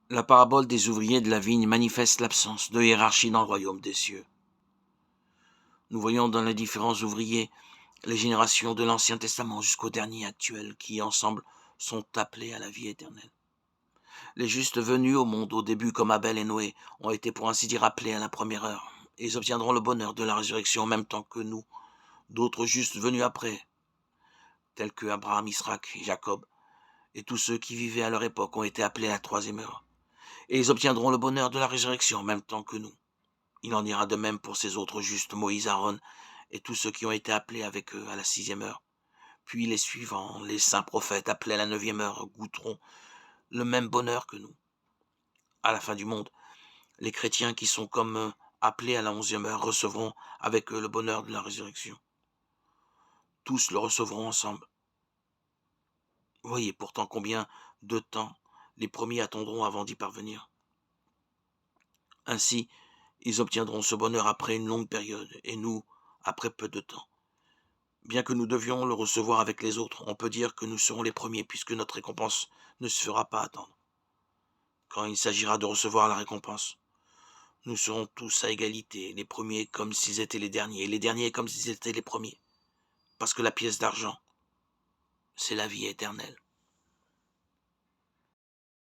La parabole des ouvriers de la vigne manifeste l'absence de hiérarchie dans le royaume des cieux. Nous voyons dans les différents ouvriers les générations de l'Ancien Testament jusqu'au dernier actuel qui, ensemble, sont appelés à la vie éternelle. Les justes venus au monde au début comme Abel et Noé ont été pour ainsi dire appelés à la première heure, et ils obtiendront le bonheur de la résurrection en même temps que nous. D'autres justes venus après, tels que Abraham, Isaac et Jacob, et tous ceux qui vivaient à leur époque ont été appelés à la troisième heure, et ils obtiendront le bonheur de la résurrection en même temps que nous. Il en ira de même pour ces autres justes, Moïse, Aaron, et tous ceux qui ont été appelés avec eux à la sixième heure. Puis les suivants, les saints prophètes appelés à la neuvième heure, goûteront le même bonheur que nous. À la fin du monde, les chrétiens qui sont comme appelés à la 11e heure recevront avec eux le bonheur de la résurrection. Tous le recevront ensemble. Voyez pourtant combien de temps les premiers attendront avant d'y parvenir. Ainsi, ils obtiendront ce bonheur après une longue période, et nous, après peu de temps. Bien que nous devions le recevoir avec les autres, on peut dire que nous serons les premiers, puisque notre récompense ne se fera pas attendre. Quand il s'agira de recevoir la récompense, nous serons tous à égalité, les premiers comme s'ils étaient les derniers, et les derniers comme s'ils étaient les premiers. Parce que la pièce d'argent, c'est la vie éternelle.